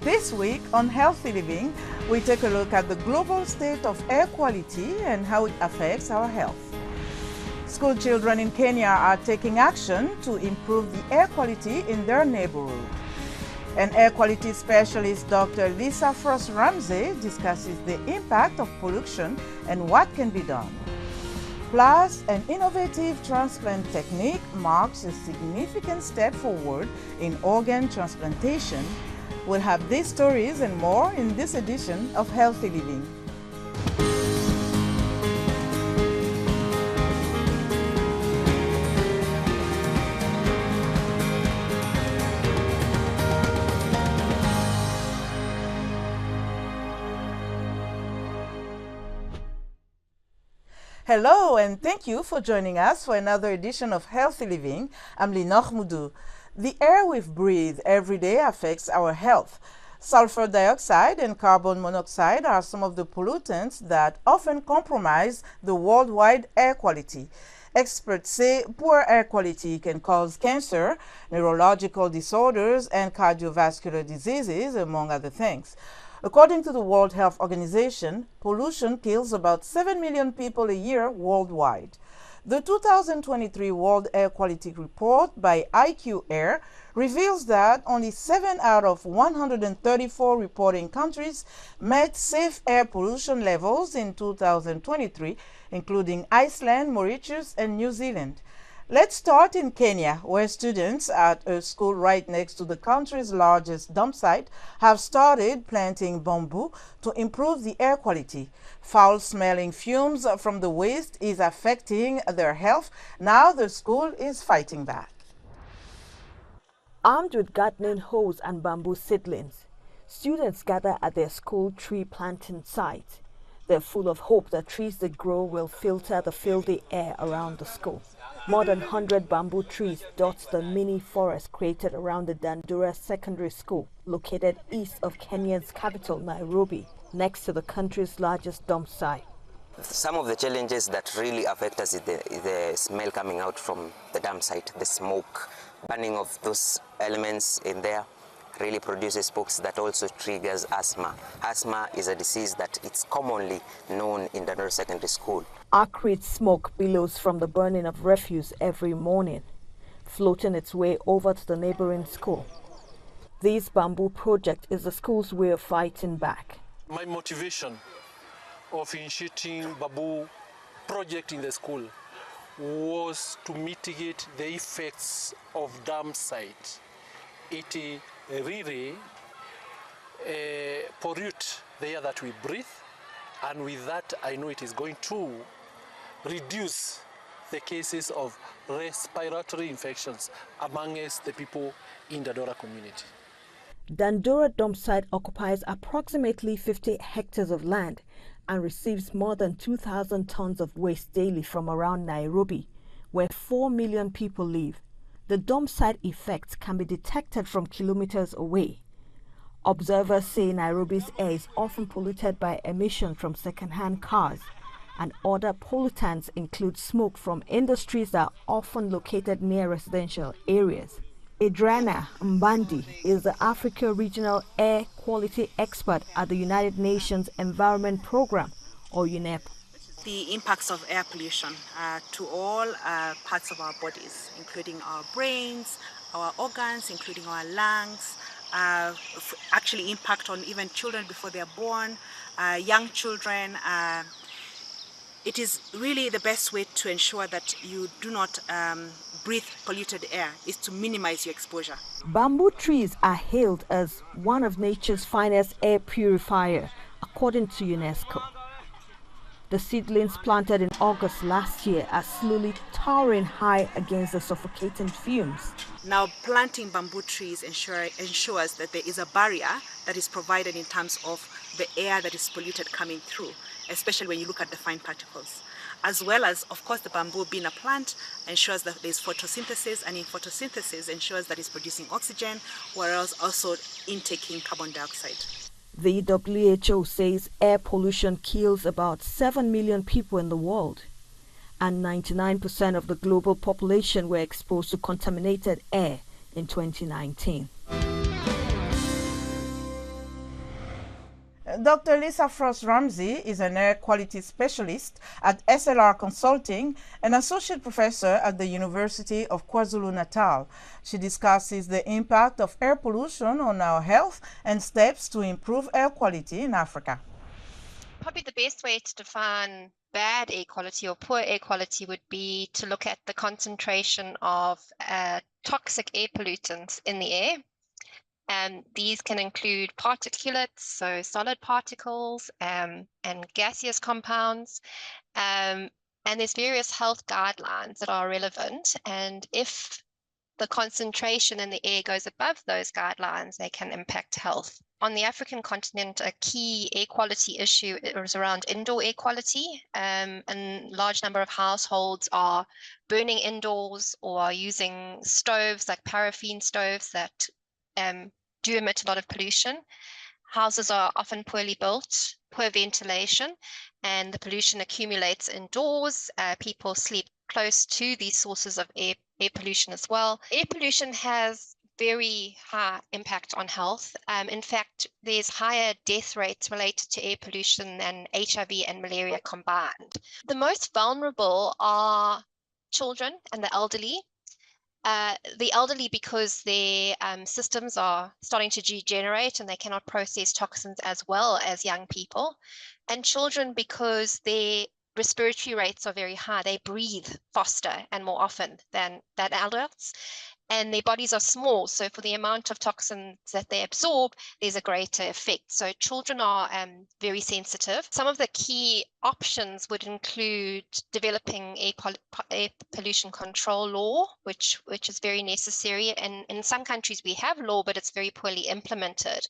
This week on Healthy Living, we take a look at the global state of air quality and how it affects our health. School children in Kenya are taking action to improve the air quality in their neighborhood. And air quality specialist Dr. Frost Ramsay discusses the impact of pollution and what can be done. Plus, an innovative transplant technique marks a significant step forward in organ transplantation. We'll have these stories and more in this edition of Healthy Living. Hello, and thank you for joining us for another edition of Healthy Living. I'm Linor Mudu. The air we breathe every day affects our health. Sulfur dioxide and carbon monoxide are some of the pollutants that often compromise the worldwide air quality. Experts say poor air quality can cause cancer, neurological disorders, and cardiovascular diseases, among other things. According to the World Health Organization, pollution kills about 7 million people a year worldwide. The 2023 World Air Quality Report by IQ Air reveals that only 7 out of 134 reporting countries met safe air pollution levels in 2023, including Iceland, Mauritius, and New Zealand. Let's start in Kenya, where students at a school right next to the country's largest dump site have started planting bamboo to improve the air quality. Foul-smelling fumes from the waste is affecting their health. Now the school is fighting back. Armed with gardening hoes and bamboo seedlings, students gather at their school tree planting site. They're full of hope that trees they grow will filter the filthy air around the school. More than 100 bamboo trees dot the mini forest created around the Dandura Secondary School, located east of Kenya's capital, Nairobi, next to the country's largest dump site. Some of the challenges that really affect us is the smell coming out from the dump site, the smoke. Burning of those elements in there really produces smokes that also triggers asthma. Asthma is a disease that it's commonly known in Dandura Secondary School. Acrid smoke billows from the burning of refuse every morning, floating its way over to the neighboring school. This bamboo project is the school's way of fighting back. My motivation of initiating bamboo project in the school was to mitigate the effects of dump site. It really pollute the air that we breathe, and with that I know it is going to reduce the cases of respiratory infections amongst the people in the Dandura community. Dandura dump site occupies approximately 50 hectares of land and receives more than 2,000 tons of waste daily from around Nairobi, where 4 million people live. The dump site effects can be detected from kilometers away. Observers say Nairobi's air is often polluted by emissions from second-hand cars, and other pollutants include smoke from industries that are often located near residential areas. Adriana Mbandi is the Africa Regional Air Quality Expert at the United Nations Environment Programme, or UNEP. The impacts of air pollution to all parts of our bodies, including our brains, our organs, including our lungs, actually impact on even children before they are born, young children. It is really the best way to ensure that you do not breathe polluted air is to minimize your exposure. Bamboo trees are hailed as one of nature's finest air purifier, according to UNESCO. The seedlings planted in August last year are slowly towering high against the suffocating fumes. Now, planting bamboo trees ensures that there is a barrier that is provided in terms of the air that is polluted coming through, especially when you look at the fine particles. As well as, of course, the bamboo being a plant ensures that there is photosynthesis, and in photosynthesis ensures that it's producing oxygen, whereas also intaking carbon dioxide. The WHO says air pollution kills about 7 million people in the world, and 99% of the global population were exposed to contaminated air in 2019. Dr. Lisa Frost Ramsay is an air quality specialist at SLR Consulting and associate professor at the University of KwaZulu Natal. She discusses the impact of air pollution on our health and steps to improve air quality in Africa. Probably the best way to define bad air quality or poor air quality would be to look at the concentration of toxic air pollutants in the air. And these can include particulates, so solid particles, and gaseous compounds. And there's various health guidelines that are relevant. And if the concentration in the air goes above those guidelines, they can impact health. On the African continent, a key air quality issue is around indoor air quality. And a large number of households are burning indoors or are using stoves like paraffin stoves that do emit a lot of pollution. Houses are often poorly built, poor ventilation, and the pollution accumulates indoors. People sleep close to these sources of air pollution as well. Air pollution has very high impact on health. In fact, there's higher death rates related to air pollution than HIV and malaria combined. The most vulnerable are children and the elderly. The elderly because their systems are starting to degenerate and they cannot process toxins as well as young people. And children because their respiratory rates are very high. They breathe faster and more often than adults. And their bodies are small, so for the amount of toxins that they absorb, there's a greater effect. So children are very sensitive. Some of the key options would include developing air pollution control law, which is very necessary. And in some countries we have law, but it's very poorly implemented.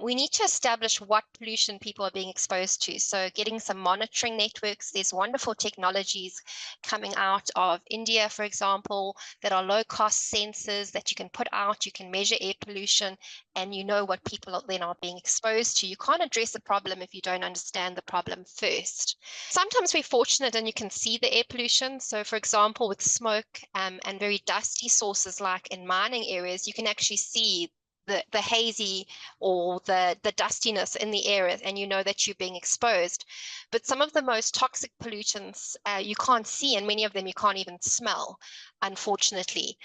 We need to establish what pollution people are being exposed to. So getting some monitoring networks. There's wonderful technologies coming out of India, for example, that are low-cost sensors that you can put out. You can measure air pollution and you know what people then are being exposed to. You can't address a problem if you don't understand the problem first. Sometimes we're fortunate and you can see the air pollution. So for example, with smoke and very dusty sources like in mining areas, you can actually see the hazy or the dustiness in the air and you know that you're being exposed. But some of the most toxic pollutants you can't see, and many of them you can't even smell, unfortunately.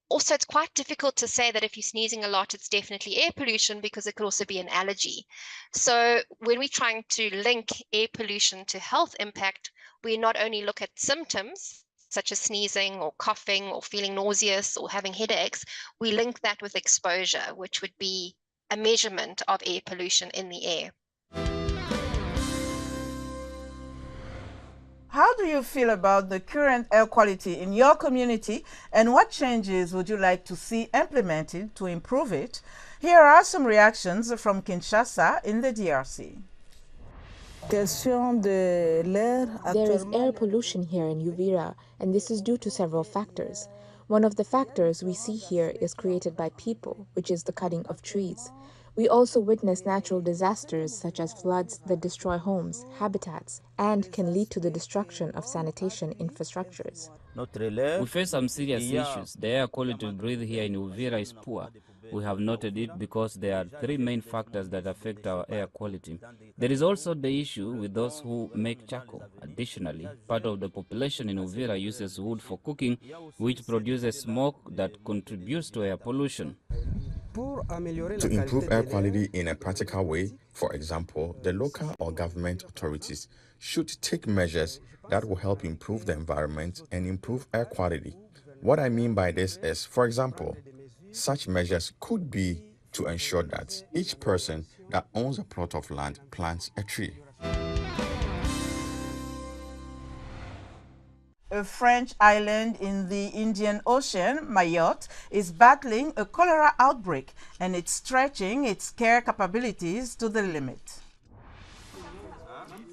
Also, it's quite difficult to say that if you're sneezing a lot, it's definitely air pollution because it could also be an allergy. So when we're trying to link air pollution to health impact, we not only look at symptoms, such as sneezing or coughing or feeling nauseous or having headaches, we link that with exposure, which would be a measurement of air pollution in the air. How do you feel about the current air quality in your community, and what changes would you like to see implemented to improve it? Here are some reactions from Kinshasa in the DRC. There is air pollution here in Uvira, and this is due to several factors. One of the factors we see here is created by people, which is the cutting of trees. We also witness natural disasters such as floods that destroy homes, habitats, and can lead to the destruction of sanitation infrastructures. We face some serious issues. The air quality we breathe here in Uvira is poor. We have noted it because there are three main factors that affect our air quality. There is also the issue with those who make charcoal. Additionally, part of the population in Uvira uses wood for cooking, which produces smoke that contributes to air pollution. To improve air quality in a practical way, for example, the local or government authorities should take measures that will help improve the environment and improve air quality. What I mean by this is, for example, such measures could be to ensure that each person that owns a plot of land plants a tree. A French island in the Indian Ocean, Mayotte, is battling a cholera outbreak, and it's stretching its care capabilities to the limit.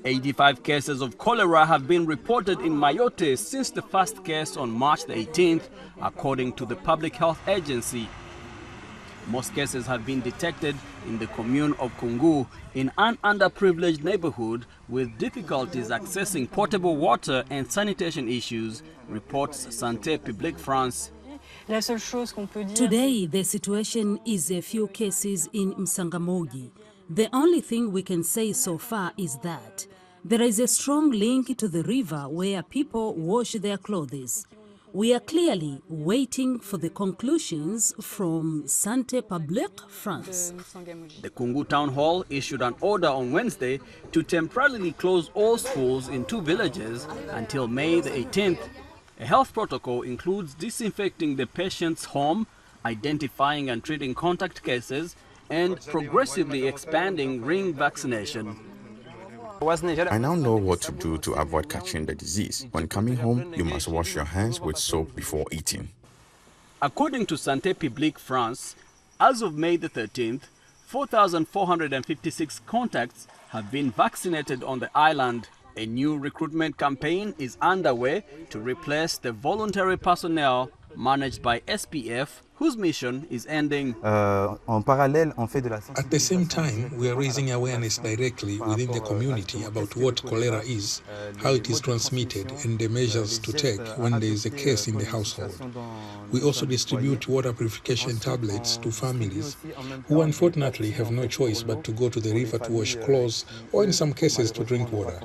85 cases of cholera have been reported in Mayotte since the first case on March the 18th, according to the Public Health Agency. Most cases have been detected in the commune of Kungu, in an underprivileged neighborhood with difficulties accessing potable water and sanitation issues, reports Santé Publique France. Today, the situation is a few cases in Msangamogi. The only thing we can say so far is that there is a strong link to the river where people wash their clothes. We are clearly waiting for the conclusions from Santé Publique France. The Kungu Town Hall issued an order on Wednesday to temporarily close all schools in 2 villages until May the 18th. A health protocol includes disinfecting the patient's home, identifying and treating contact cases, and progressively expanding ring vaccination. I now know what to do to avoid catching the disease. When coming home, you must wash your hands with soap before eating. According to Santé Publique France, as of May the 13th, 4,456 contacts have been vaccinated on the island. A new recruitment campaign is underway to replace the voluntary personnel managed by SPF, whose mission is ending. At the same time, we are raising awareness directly within the community about what cholera is, how it is transmitted, and the measures to take when there is a case in the household. We also distribute water purification tablets to families who unfortunately have no choice but to go to the river to wash clothes or in some cases to drink water.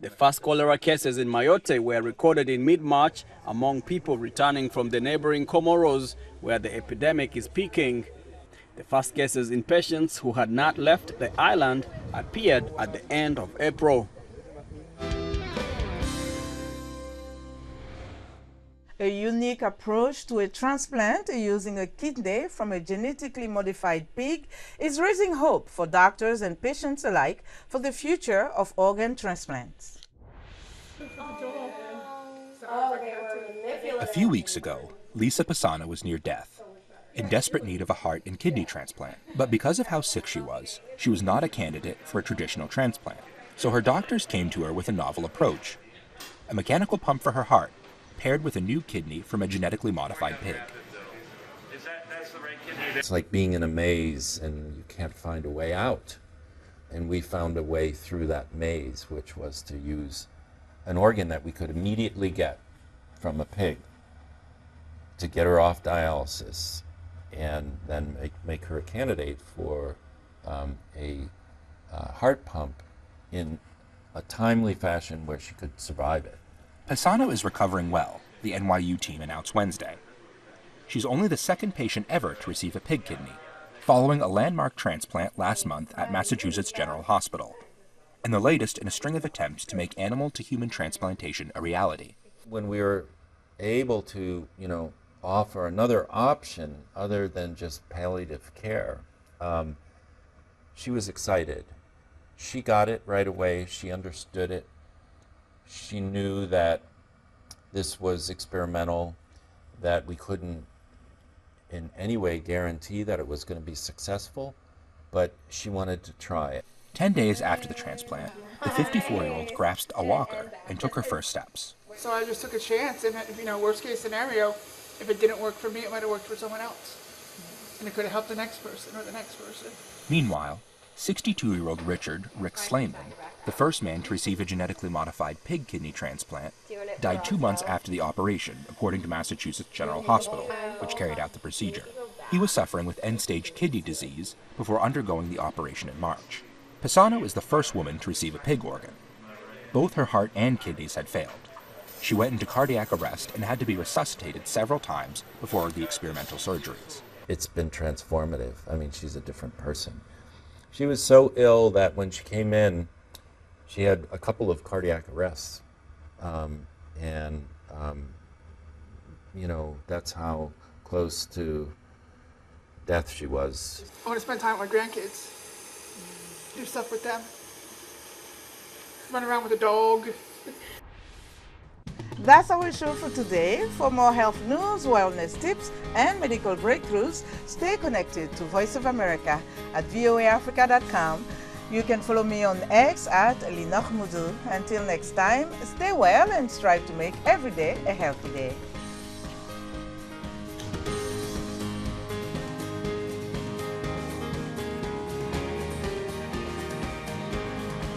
The first cholera cases in Mayotte were recorded in mid-March among people returning from the neighboring Comoros, where the epidemic is peaking. The first cases in patients who had not left the island appeared at the end of April. A unique approach to a transplant using a kidney from a genetically modified pig is raising hope for doctors and patients alike for the future of organ transplants. A few weeks ago, Lisa Pisana was near death, in desperate need of a heart and kidney transplant. But because of how sick she was not a candidate for a traditional transplant. So her doctors came to her with a novel approach: a mechanical pump for her heart, paired with a new kidney from a genetically modified pig. It's like being in a maze and you can't find a way out. And we found a way through that maze, which was to use an organ that we could immediately get from a pig to get her off dialysis and then make her a candidate for a heart pump in a timely fashion where she could survive it. Pisano is recovering well, the NYU team announced Wednesday. She's only the second patient ever to receive a pig kidney, following a landmark transplant last month at Massachusetts General Hospital, and the latest in a string of attempts to make animal-to-human transplantation a reality. When we were able to, offer another option other than just palliative care, she was excited. She got it right away. She understood it. She knew that this was experimental, that we couldn't in any way guarantee that it was going to be successful, but she wanted to try it. 10 days after the transplant, the 54-year-old grasped a walker and took her first steps. So I just took a chance, and worst case scenario, if it didn't work for me, it might have worked for someone else. And it could have helped the next person or the next person. Meanwhile, 62-year-old Rick Slayman, the first man to receive a genetically modified pig kidney transplant, died 2 months after the operation, according to Massachusetts General Hospital, which carried out the procedure. He was suffering with end-stage kidney disease before undergoing the operation in March. Pisano is the first woman to receive a pig organ. Both her heart and kidneys had failed. She went into cardiac arrest and had to be resuscitated several times before the experimental surgeries. It's been transformative. I mean, she's a different person. She was so ill that when she came in, she had a couple of cardiac arrests. That's how close to death she was. I want to spend time with my grandkids, do stuff with them, run around with a dog. That's our show for today. For more health news, wellness tips, and medical breakthroughs, stay connected to Voice of America at voaafrica.com. You can follow me on X at Linoch Mudu. Until next time, stay well and strive to make every day a healthy day.